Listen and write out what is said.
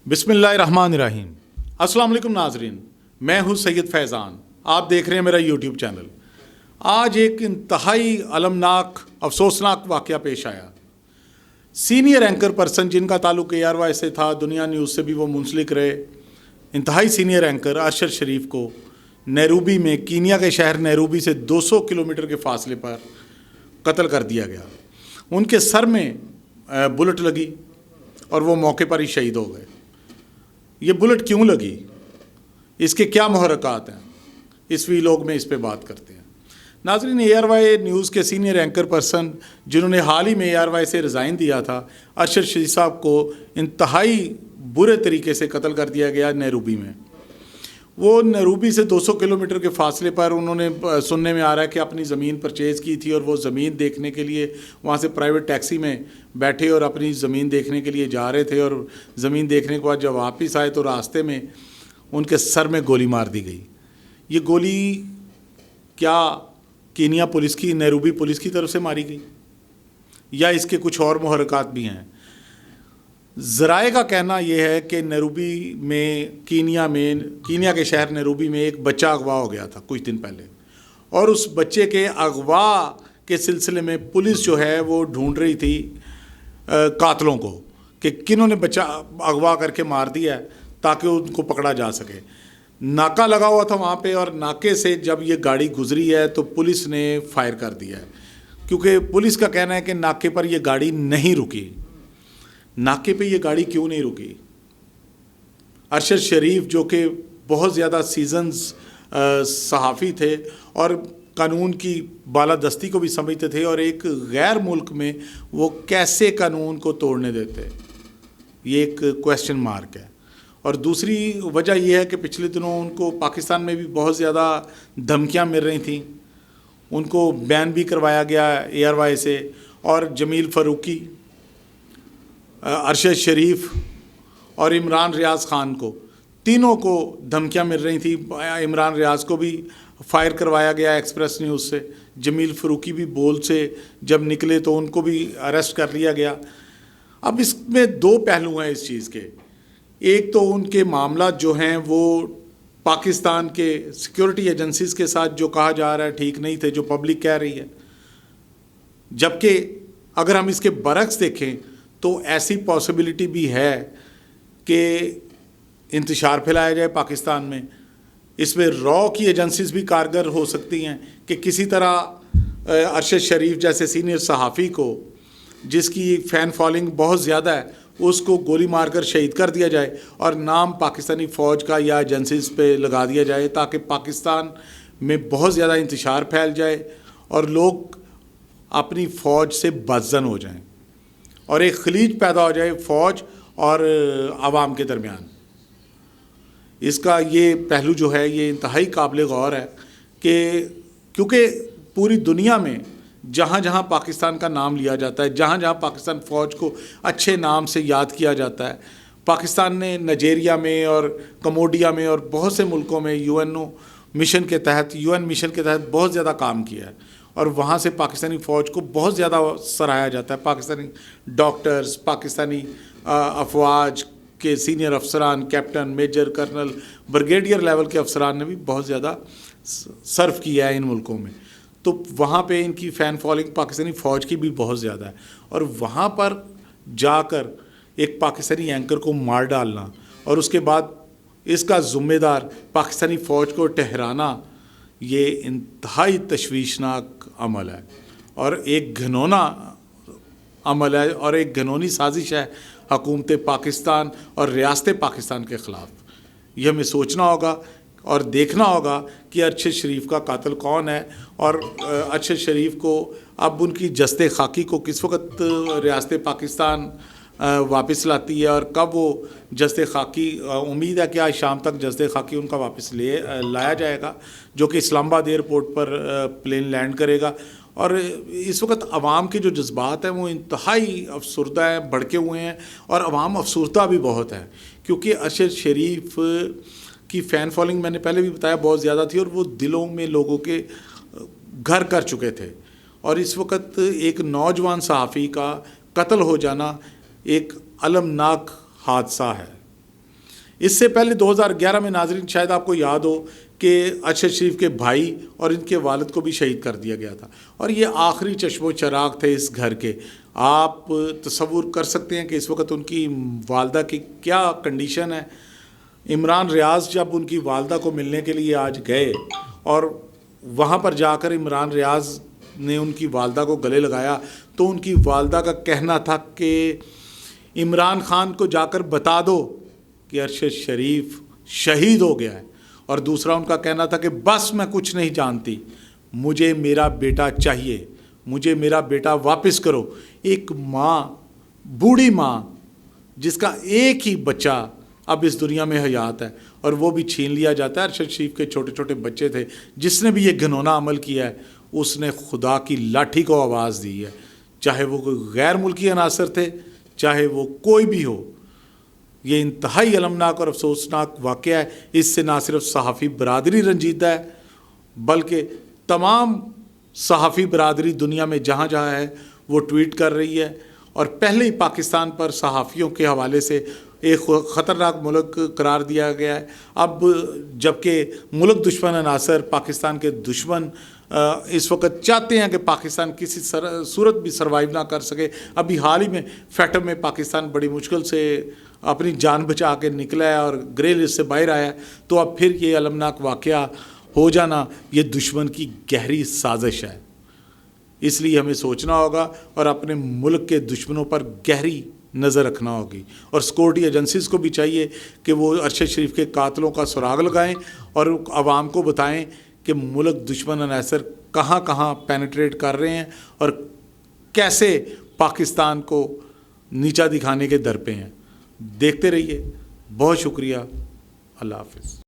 बिस्मिल्लाहिर्रहमानिर्रहीम। अस्सलाम वालेकुम नाजरीन, मैं हूँ सैयद फैज़ान। आप देख रहे हैं मेरा यूट्यूब चैनल। आज एक इंतहाई अलमनाक अफसोसनाक वाक़या पेश आया। सीनियर एंकर पर्सन जिनका ताल्लुक़ ARY से था, दुनिया न्यूज़ से भी वो मुंसलिक रहे, इंतहाई सीनियर एंकर अरशद शरीफ को नैरोबी में, कीनिया के शहर नैरोबी से 200 किलोमीटर के फासले पर कत्ल कर दिया गया। उनके सर में बुलेट लगी और वो मौके पर ही शहीद हो गए। ये बुलेट क्यों लगी, इसके क्या मुहर्रकात हैं, इस वीलॉग में इस पे बात करते हैं। नाज़रीन, ARY न्यूज़ के सीनियर एंकर पर्सन जिन्होंने हाल ही में ARY से रिज़ाइन दिया था, अरशद शरीफ साहब को इंतहाई बुरे तरीके से कत्ल कर दिया गया नैरोबी में। वो नैरोबी से 200 किलोमीटर के फासले पर उन्होंने, सुनने में आ रहा है कि अपनी ज़मीन परचेज़ की थी और वो ज़मीन देखने के लिए वहाँ से प्राइवेट टैक्सी में बैठे और अपनी ज़मीन देखने के लिए जा रहे थे। और ज़मीन देखने के बाद जब वापस आए तो रास्ते में उनके सर में गोली मार दी गई। ये गोली क्या कीनिया पुलिस की, नैरोबी पुलिस की तरफ से मारी गई या इसके कुछ और मुहर्रकात भी हैं? ज़राए का कहना यह है कि नैरोबी में, कीनिया के शहर नैरोबी में एक बच्चा अगवा हो गया था कुछ दिन पहले, और उस बच्चे के अगवा के सिलसिले में पुलिस जो है वो ढूंढ रही थी कातलों को कि किन्होंने बच्चा अगवा करके मार दिया है ताकि उनको पकड़ा जा सके। नाका लगा हुआ था वहाँ पे, और नाके से जब ये गाड़ी गुजरी है तो पुलिस ने फायर कर दिया है, क्योंकि पुलिस का कहना है कि नाके पर ये गाड़ी नहीं रुकी। नाके पे ये गाड़ी क्यों नहीं रुकी? अरशद शरीफ जो कि बहुत ज़्यादा सीजन्स सहाफ़ी थे और कानून की बालादस्ती को भी समझते थे, और एक गैर मुल्क में वो कैसे कानून को तोड़ने देते, ये एक क्वेश्चन मार्क है। और दूसरी वजह यह है कि पिछले दिनों उनको पाकिस्तान में भी बहुत ज़्यादा धमकियां मिल रही थीं। उनको बैन भी करवाया गया ARY से, और जमील फ़ारूकी, अरशद शरीफ और इमरान रियाज़ ख़ान को, तीनों को धमकियां मिल रही थी। इमरान रियाज़ को भी फायर करवाया गया एक्सप्रेस न्यूज़ से। जमील फ़ारूकी भी बोल से जब निकले तो उनको भी अरेस्ट कर लिया गया। अब इसमें दो पहलू हैं इस चीज़ के। एक तो उनके मामला जो हैं वो पाकिस्तान के सिक्योरिटी एजेंसीज़ के साथ जो कहा जा रहा है ठीक नहीं थे, जो पब्लिक कह रही है। जबकि अगर हम इसके बरक्स देखें तो ऐसी पॉसिबिलिटी भी है कि इंतशार फैलाया जाए पाकिस्तान में। इसमें रॉ की एजेंसीज़ भी कारगर हो सकती हैं कि किसी तरह अरशद शरीफ जैसे सीनियर सहाफ़ी को, जिसकी फ़ैन फॉलोइंग बहुत ज़्यादा है, उसको गोली मारकर शहीद कर दिया जाए और नाम पाकिस्तानी फ़ौज का या एजेंसीज़ पे लगा दिया जाए, ताकि पाकिस्तान में बहुत ज़्यादा इंतशार फैल जाए और लोग अपनी फ़ौज से बदज़न हो जाएं और एक खलीज पैदा हो जाए फ़ौज और आवाम के दरमियान। इसका ये पहलू जो है ये इंतहाई काबिल गौर है कि क्योंकि पूरी दुनिया में जहाँ जहाँ पाकिस्तान का नाम लिया जाता है, जहाँ जहाँ पाकिस्तान फ़ौज को अच्छे नाम से याद किया जाता है, पाकिस्तान ने नाइजीरिया में और कम्बोडिया में और बहुत से मुल्कों में UN मिशन के तहत बहुत ज़्यादा काम किया है, और वहाँ से पाकिस्तानी फ़ौज को बहुत ज़्यादा सराहा जाता है। पाकिस्तानी डॉक्टर्स, पाकिस्तानी अफवाज के सीनियर अफसरान, captain, major, colonel, brigadier level के अफसरान ने भी बहुत ज़्यादा सर्व किया है इन मुल्कों में। तो वहाँ पे इनकी फ़ैन फॉलोइंग पाकिस्तानी फ़ौज की भी बहुत ज़्यादा है, और वहाँ पर जाकर एक पाकिस्तानी एंकर को मार डालना और उसके बाद इसका ज़िम्मेदार पाकिस्तानी फ़ौज को ठहराना, ये इंतहाई तशवीशनाक अमल है और एक घिनौना अमल है और एक घिनौनी साजिश है हुकूमत पाकिस्तान और रियासत पाकिस्तान के ख़िलाफ़। ये हमें सोचना होगा और देखना होगा कि अरशद शरीफ का कातिल कौन है, और अरशद शरीफ को अब उनकी जस्ते खाकी को किस वक्त रियासत पाकिस्तान वापस लाती है और कब वो जस्ते खाकी, उम्मीद है कि आज शाम तक जस्ते खाकी उनका वापस लाया जाएगा, जो कि इस्लामाबाद एयरपोर्ट पर प्लेन लैंड करेगा। और इस वक्त आवाम के जो जज्बात हैं वो इंतहाई अफसरदा हैं, भड़के हुए हैं, और आवाम अफसरदा भी बहुत है क्योंकि अरशद शरीफ की फ़ैन फॉलोइंग मैंने पहले भी बताया बहुत ज़्यादा थी, और वो दिलों में लोगों के घर कर चुके थे। और इस वक्त एक नौजवान सहाफ़ी का कत्ल हो जाना एक अलमनाक हादसा है। اس سے پہلے 2011 میں ناظرین شاید آپ کو یاد ہو کہ ارشد شریف کے بھائی اور ان کے والد کو بھی شہید کر دیا گیا تھا، اور یہ آخری چشم و چراغ تھے اس گھر کے۔ آپ تصور کر سکتے ہیں کہ اس وقت ان کی والدہ کی کیا کنڈیشن ہے۔ عمران ریاض جب ان کی والدہ کو ملنے کے لیے آج گئے اور وہاں پر جا کر عمران ریاض نے ان کی والدہ کو گلے لگایا، تو ان کی والدہ کا کہنا تھا کہ عمران خان کو جا کر بتا دو کہ ارشد شریف شہید ہو گیا ہے، اور دوسرا ان کا کہنا تھا کہ بس میں کچھ نہیں جانتی، مجھے میرا بیٹا چاہیے، مجھے میرا بیٹا واپس کرو۔ ایک ماں، بوڑھی ماں جس کا ایک ہی بچہ اب اس دنیا میں حیات ہے اور وہ بھی چھین لیا جاتا ہے۔ ارشد شریف کے چھوٹے چھوٹے بچے تھے، جس نے بھی یہ گھنونا عمل کیا ہے اس نے خدا کی لاٹھی کو آواز دی ہے، چاہے وہ کوئی غیر ملکی عناصر تھے، چاہے وہ کوئی بھی ہو۔ یہ انتہائی المناک اور افسوسناک واقعہ ہے۔ اس سے نہ صرف صحافی برادری رنجیدہ ہے بلکہ تمام صحافی برادری دنیا میں جہاں جہاں ہے وہ ٹویٹ کر رہی ہے، اور پہلے ہی پاکستان پر صحافیوں کے حوالے سے ایک خطرناک ملک قرار دیا گیا ہے۔ اب جبکہ ملک دشمن عناصر، پاکستان کے دشمن اس وقت چاہتے ہیں کہ پاکستان کسی صورت بھی سروائیو نہ کر سکے۔ ابھی حال ہی میں فیٹم میں پاکستان بڑی مشکل سے اپنی جان بچا کے نکلا ہے اور گرے لسٹ سے باہر آیا ہے، تو اب پھر یہ المناک واقعہ ہو جانا یہ دشمن کی گہری سازش ہے۔ اس لیے ہمیں سوچنا ہوگا اور اپنے ملک کے دشمنوں پر گہری نظر رکھنا ہوگی، اور سیکورٹی ایجنسیز کو بھی چاہیے کہ وہ ارشد شریف کے قاتلوں کا سراغ لگائیں اور عوام کو بتائیں کہ ملک دشمن عناصر کہاں کہاں پینیٹریٹ کر رہے ہیں اور کیسے پاکستان کو نیچا دکھانے کے در پہ ہیں۔ دیکھتے رہیے، بہت شکریہ، اللہ حافظ۔